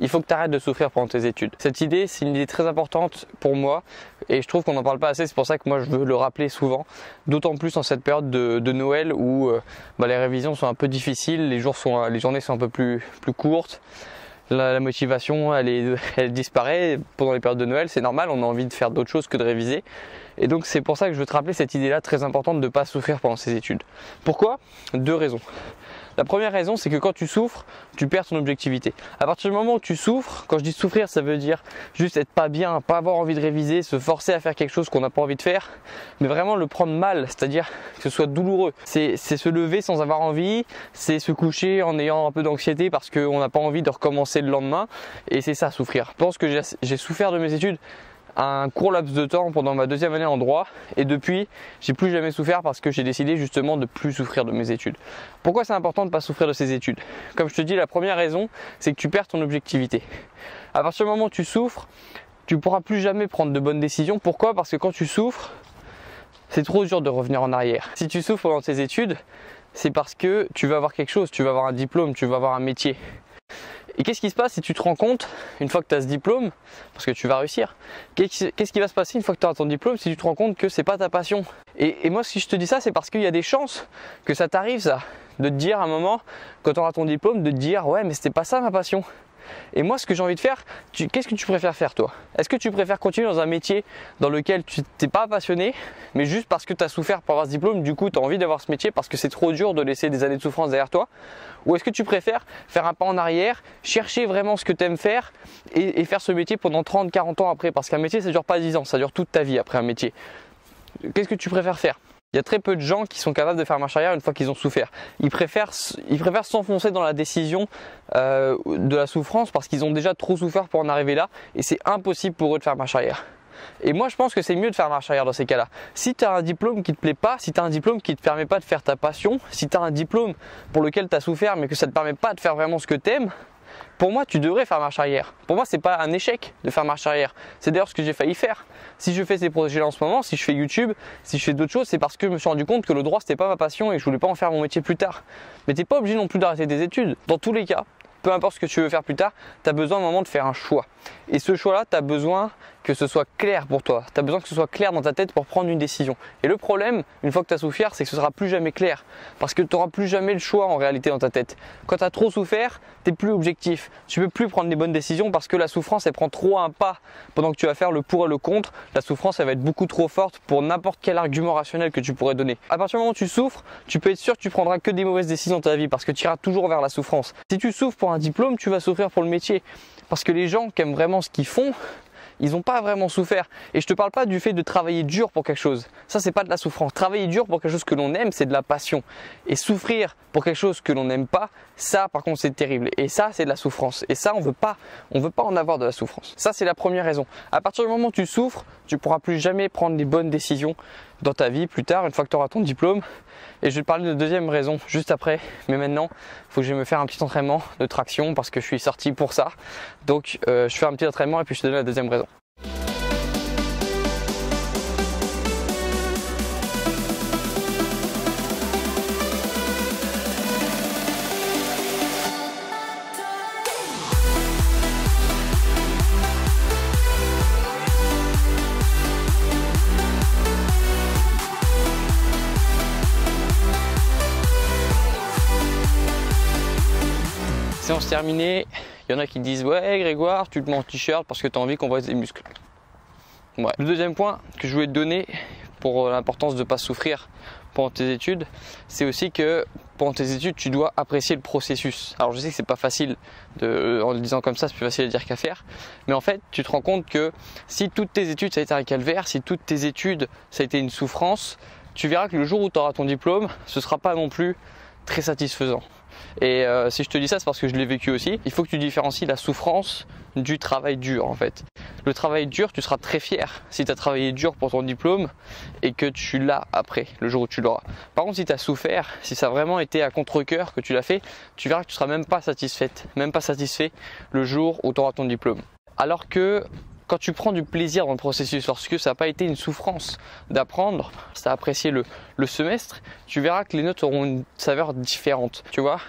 Il faut que tu arrêtes de souffrir pendant tes études. Cette idée, c'est une idée très importante pour moi et je trouve qu'on n'en parle pas assez. C'est pour ça que moi, je veux le rappeler souvent. D'autant plus en cette période de Noël où les révisions sont un peu difficiles, les journées sont un peu plus courtes. La motivation, elle disparaît pendant les périodes de Noël. C'est normal, on a envie de faire d'autres choses que de réviser. Et donc, c'est pour ça que je veux te rappeler cette idée-là très importante de ne pas souffrir pendant ses études. Pourquoi? 2 raisons. La première raison, c'est que quand tu souffres, tu perds ton objectivité. À partir du moment où tu souffres, quand je dis souffrir, ça veut dire juste être pas bien, pas avoir envie de réviser, se forcer à faire quelque chose qu'on n'a pas envie de faire, mais vraiment le prendre mal, c'est-à-dire que ce soit douloureux. C'est se lever sans avoir envie, c'est se coucher en ayant un peu d'anxiété parce qu'on n'a pas envie de recommencer le lendemain, et c'est ça, souffrir. Je pense que j'ai souffert de mes études un court laps de temps pendant ma 2e année en droit et depuis j'ai plus jamais souffert parce que j'ai décidé justement de plus souffrir de mes études. Pourquoi c'est important de ne pas souffrir de ses études? Comme je te dis, la première raison, c'est que tu perds ton objectivité. À partir du moment où tu souffres, tu ne pourras plus jamais prendre de bonnes décisions. Pourquoi? Parce que quand tu souffres, c'est trop dur de revenir en arrière. Si tu souffres pendant tes études, c'est parce que tu vas avoir quelque chose, tu vas avoir un diplôme, tu vas avoir un métier. Et qu'est-ce qui se passe si tu te rends compte, une fois que tu as ce diplôme, parce que tu vas réussir, qu'est-ce qui va se passer une fois que tu as ton diplôme si tu te rends compte que c'est pas ta passion? Et moi, si je te dis ça, c'est parce qu'il y a des chances que ça t'arrive, ça, de te dire à un moment, quand tu auras ton diplôme, de te dire ouais, mais c'était pas ça ma passion. Et moi, ce que j'ai envie de faire, qu'est-ce que tu préfères faire toi? Est-ce que tu préfères continuer dans un métier dans lequel tu n'es pas passionné, mais juste parce que tu as souffert pour avoir ce diplôme, du coup tu as envie d'avoir ce métier parce que c'est trop dur de laisser des années de souffrance derrière toi? Ou est-ce que tu préfères faire un pas en arrière, chercher vraiment ce que tu aimes faire et faire ce métier pendant 30-40 ans après? Parce qu'un métier, ça ne dure pas 10 ans, ça dure toute ta vie après un métier. Qu'est-ce que tu préfères faire? Il y a très peu de gens qui sont capables de faire marche arrière une fois qu'ils ont souffert. Ils préfèrent s'enfoncer dans la décision de la souffrance parce qu'ils ont déjà trop souffert pour en arriver là et c'est impossible pour eux de faire marche arrière. Et moi je pense que c'est mieux de faire marche arrière dans ces cas-là. Si tu as un diplôme qui te plaît pas, si tu as un diplôme qui te permet pas de faire ta passion, si tu as un diplôme pour lequel tu as souffert mais que ça te permet pas de faire vraiment ce que tu aimes, pour moi, tu devrais faire marche arrière. Pour moi, c'est pas un échec de faire marche arrière. C'est d'ailleurs ce que j'ai failli faire. Si je fais ces projets-là en ce moment, si je fais YouTube, si je fais d'autres choses, c'est parce que je me suis rendu compte que le droit, c'était pas ma passion et que je voulais pas en faire mon métier plus tard. Mais t'es pas obligé non plus d'arrêter tes études. Dans tous les cas, peu importe ce que tu veux faire plus tard, tu as besoin à un moment de faire un choix. Et ce choix-là, tu as besoin que ce soit clair pour toi. Tu as besoin que ce soit clair dans ta tête pour prendre une décision. Et le problème, une fois que tu as souffert, c'est que ce sera plus jamais clair. Parce que tu n'auras plus jamais le choix en réalité dans ta tête. Quand tu as trop souffert, tu n'es plus objectif. Tu ne peux plus prendre les bonnes décisions parce que la souffrance, elle prend trop un pas pendant que tu vas faire le pour et le contre. La souffrance, elle va être beaucoup trop forte pour n'importe quel argument rationnel que tu pourrais donner. À partir du moment où tu souffres, tu peux être sûr que tu prendras que des mauvaises décisions dans ta vie parce que tu iras toujours vers la souffrance. Si tu souffres pour un diplôme, tu vas souffrir pour le métier. Parce que les gens qui aiment vraiment ce qu'ils font, ils n'ont pas vraiment souffert. Et je te parle pas du fait de travailler dur pour quelque chose. Ça, c'est pas de la souffrance. Travailler dur pour quelque chose que l'on aime, c'est de la passion. Et souffrir pour quelque chose que l'on n'aime pas, ça, par contre, c'est terrible. Et ça, c'est de la souffrance. Et ça, on veut pas en avoir de la souffrance. Ça, c'est la première raison. À partir du moment où tu souffres, tu pourras plus jamais prendre les bonnes décisions dans ta vie plus tard, une fois que tu auras ton diplôme. Et je vais te parler de deuxième raison juste après. Mais maintenant, il faut que je me faire un petit entraînement de traction parce que je suis sorti pour ça. Donc, je fais un petit entraînement et puis je te donne la deuxième raison. Séance terminée, il y en a qui disent ouais Grégoire, tu te mets en t-shirt parce que tu as envie qu'on voit tes muscles. Ouais. Le deuxième point que je voulais te donner pour l'importance de ne pas souffrir pendant tes études, c'est aussi que pendant tes études, tu dois apprécier le processus. Alors je sais que c'est pas facile, en le disant comme ça, c'est plus facile à dire qu'à faire, mais en fait tu te rends compte que si toutes tes études ça a été un calvaire, si toutes tes études ça a été une souffrance, tu verras que le jour où tu auras ton diplôme, ce ne sera pas non plus très satisfaisant. Et si je te dis ça, c'est parce que je l'ai vécu aussi. Il faut que tu différencies la souffrance du travail dur en fait. Le travail dur, tu seras très fier si tu as travaillé dur pour ton diplôme et que tu l'as après, le jour où tu l'auras. Par contre, si tu as souffert, si ça a vraiment été à contre-cœur que tu l'as fait, tu verras que tu ne seras même pas satisfaite, même pas satisfait le jour où tu auras ton diplôme. Alors que quand tu prends du plaisir dans le processus, lorsque ça n'a pas été une souffrance d'apprendre, si tu as apprécié le semestre, tu verras que les notes auront une saveur différente. Tu vois ?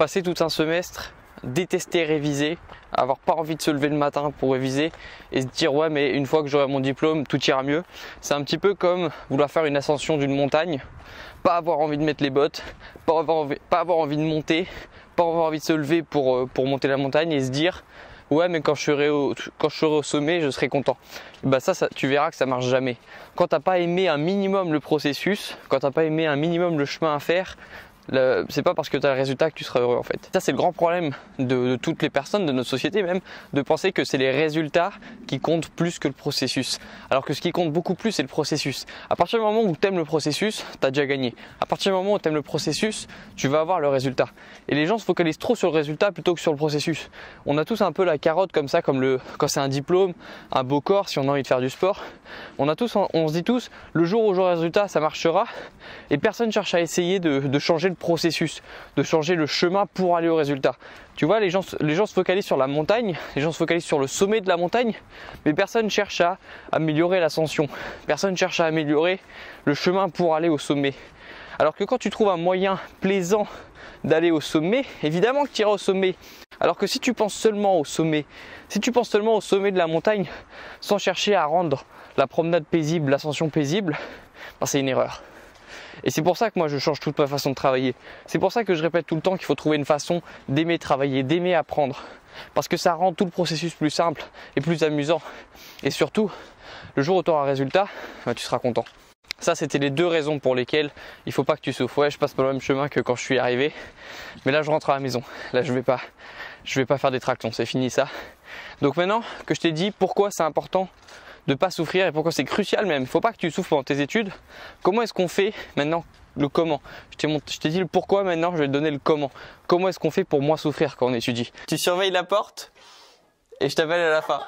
passer tout un semestre, détester réviser, avoir pas envie de se lever le matin pour réviser et se dire ouais mais une fois que j'aurai mon diplôme tout ira mieux. C'est un petit peu comme vouloir faire une ascension d'une montagne, pas avoir envie de mettre les bottes, pas avoir envie de monter, pas avoir envie de se lever pour monter la montagne et se dire ouais mais quand je serai au sommet je serai content. Bah ça tu verras que ça marche jamais. Quand t'as pas aimé un minimum le processus, quand t'as pas aimé un minimum le chemin à faire, c'est pas parce que tu as le résultat que tu seras heureux en fait. Ça c'est le grand problème de toutes les personnes, de notre société même, de penser que c'est les résultats qui comptent plus que le processus. Alors que ce qui compte beaucoup plus c'est le processus. À partir du moment où tu aimes le processus, tu as déjà gagné. À partir du moment où tu aimes le processus, tu vas avoir le résultat. Et les gens se focalisent trop sur le résultat plutôt que sur le processus. On a tous un peu la carotte comme ça, comme quand c'est un diplôme, un beau corps, si on a envie de faire du sport. On se dit tous, le jour où j'aurai le résultat, ça marchera. Et personne ne cherche à essayer de changer le processus, de changer le chemin pour aller au résultat. Tu vois, les gens se focalisent sur la montagne, les gens se focalisent sur le sommet de la montagne, mais personne ne cherche à améliorer l'ascension. Personne ne cherche à améliorer le chemin pour aller au sommet. Alors que quand tu trouves un moyen plaisant d'aller au sommet, évidemment que tu iras au sommet. Alors que si tu penses seulement au sommet, si tu penses seulement au sommet de la montagne, sans chercher à rendre la promenade paisible, l'ascension paisible, ben c'est une erreur. Et c'est pour ça que moi je change toute ma façon de travailler. C'est pour ça que je répète tout le temps qu'il faut trouver une façon d'aimer travailler, d'aimer apprendre. Parce que ça rend tout le processus plus simple et plus amusant. Et surtout, le jour où tu auras un résultat, ben tu seras content. Ça, c'était les deux raisons pour lesquelles il ne faut pas que tu souffres. Ouais, je passe pas le même chemin que quand je suis arrivé. Mais là, je rentre à la maison. Là, je vais pas faire des tractions. C'est fini ça. Donc maintenant que je t'ai dit pourquoi c'est important de ne pas souffrir et pourquoi c'est crucial même, il ne faut pas que tu souffres pendant tes études. Comment est-ce qu'on fait maintenant? Le comment. Je t'ai dit le pourquoi, maintenant je vais te donner le comment. Comment est-ce qu'on fait pour moins souffrir quand on étudie? Tu surveilles la porte et je t'appelle à la fin.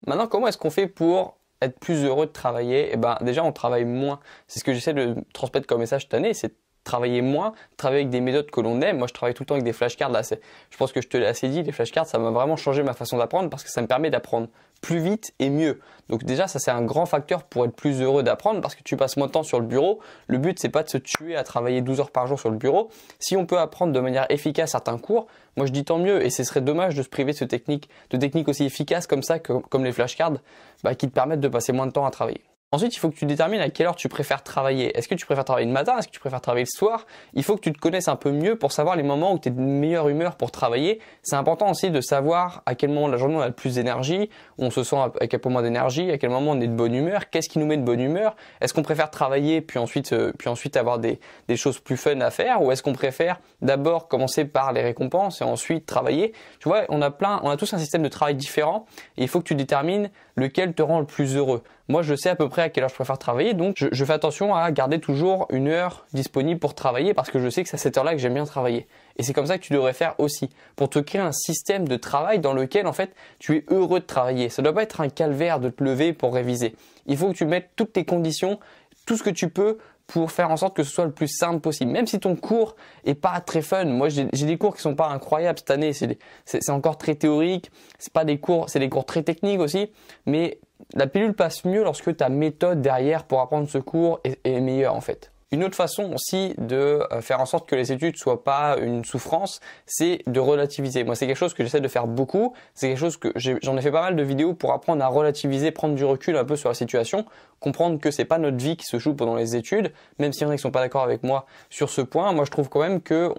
Maintenant, comment est-ce qu'on fait pour être plus heureux de travailler? Eh ben, déjà on travaille moins. C'est ce que j'essaie de transmettre comme message cette année, c'est travailler moins, travailler avec des méthodes que l'on aime. Moi, je travaille tout le temps avec des flashcards. Là, je pense que je te l'ai assez dit, les flashcards, ça m'a vraiment changé ma façon d'apprendre parce que ça me permet d'apprendre plus vite et mieux. Donc déjà, ça c'est un grand facteur pour être plus heureux d'apprendre parce que tu passes moins de temps sur le bureau. Le but, c'est pas de se tuer à travailler 12 heures par jour sur le bureau. Si on peut apprendre de manière efficace certains cours, moi je dis tant mieux. Et ce serait dommage de se priver de techniques aussi efficaces comme ça, comme les flashcards, qui te permettent de passer moins de temps à travailler. Ensuite, il faut que tu détermines à quelle heure tu préfères travailler. Est-ce que tu préfères travailler le matin? Est-ce que tu préfères travailler le soir? Il faut que tu te connaisses un peu mieux pour savoir les moments où tu es de meilleure humeur pour travailler. C'est important aussi de savoir à quel moment de la journée on a le plus d'énergie, où on se sent avec un peu moins d'énergie, à quel moment on est de bonne humeur, qu'est-ce qui nous met de bonne humeur? Est-ce qu'on préfère travailler puis ensuite avoir des choses plus fun à faire, ou est-ce qu'on préfère d'abord commencer par les récompenses et ensuite travailler? Tu vois, on a tous un système de travail différent et il faut que tu détermines lequel te rend le plus heureux. Moi, je sais à peu près à quelle heure je préfère travailler, donc je fais attention à garder toujours une heure disponible pour travailler parce que je sais que c'est à cette heure-là que j'aime bien travailler. Et c'est comme ça que tu devrais faire aussi, pour te créer un système de travail dans lequel en fait tu es heureux de travailler. Ça ne doit pas être un calvaire de te lever pour réviser. Il faut que tu mettes toutes tes conditions, tout ce que tu peux pour faire en sorte que ce soit le plus simple possible. Même si ton cours est pas très fun. Moi, j'ai des cours qui sont pas incroyables cette année. C'est encore très théorique. C'est des cours très techniques aussi. Mais la pilule passe mieux lorsque ta méthode derrière pour apprendre ce cours est meilleure en fait. Une autre façon aussi de faire en sorte que les études soient pas une souffrance, c'est de relativiser. Moi, c'est quelque chose que j'essaie de faire beaucoup. C'est quelque chose que j'en ai fait pas mal de vidéos pour apprendre à relativiser, prendre du recul un peu sur la situation, comprendre que c'est pas notre vie qui se joue pendant les études. Même s'il y en a qui sont pas d'accord avec moi sur ce point, moi je trouve quand même que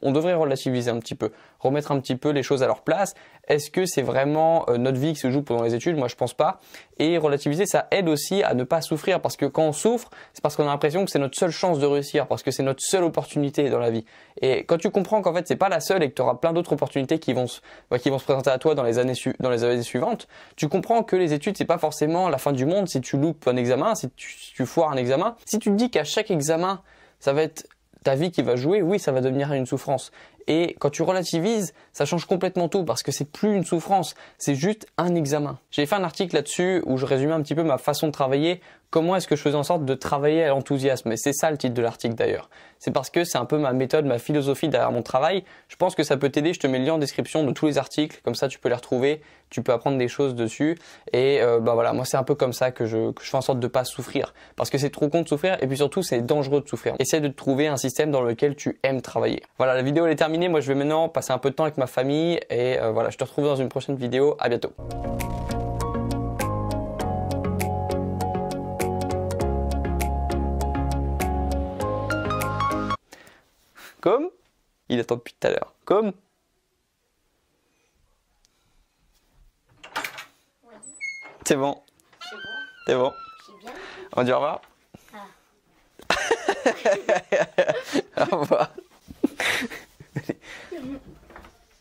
on devrait relativiser un petit peu, remettre un petit peu les choses à leur place. Est-ce que c'est vraiment notre vie qui se joue pendant les études? Moi, je pense pas. Et relativiser, ça aide aussi à ne pas souffrir parce que quand on souffre, c'est parce qu'on a l'impression que c'est notre seule chance de réussir, parce que c'est notre seule opportunité dans la vie. Et quand tu comprends qu'en fait, c'est pas la seule et que tu auras plein d'autres opportunités qui vont se présenter à toi dans les années suivantes, tu comprends que les études, c'est pas forcément la fin du monde si tu loupes un examen, si tu foires un examen. Si tu te dis qu'à chaque examen, ça va être ta vie qui va jouer, oui, ça va devenir une souffrance. Et quand tu relativises, ça change complètement tout parce que c'est plus une souffrance, c'est juste un examen. J'ai fait un article là-dessus où je résumais un petit peu ma façon de travailler, comment est-ce que je faisais en sorte de travailler à l'enthousiasme. Et c'est ça le titre de l'article d'ailleurs. C'est parce que c'est un peu ma méthode, ma philosophie derrière mon travail. Je pense que ça peut t'aider. Je te mets le lien en description de tous les articles. Comme ça, tu peux les retrouver. Tu peux apprendre des choses dessus. Et voilà, moi c'est un peu comme ça que je fais en sorte de pas souffrir. Parce que c'est trop con de souffrir et puis surtout c'est dangereux de souffrir. Essaie de trouver un système dans lequel tu aimes travailler. Voilà, la vidéo elle est terminée. Moi je vais maintenant passer un peu de temps avec ma famille. Et voilà, je te retrouve dans une prochaine vidéo. À bientôt. Comme il attend depuis tout à l'heure. Comme Oui. c'est bon. C'est bon. C'est bon. J'ai bien. On dit au revoir. Ah. Au revoir.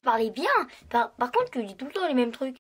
Parlez bien. Par contre, tu dis tout le temps les mêmes trucs.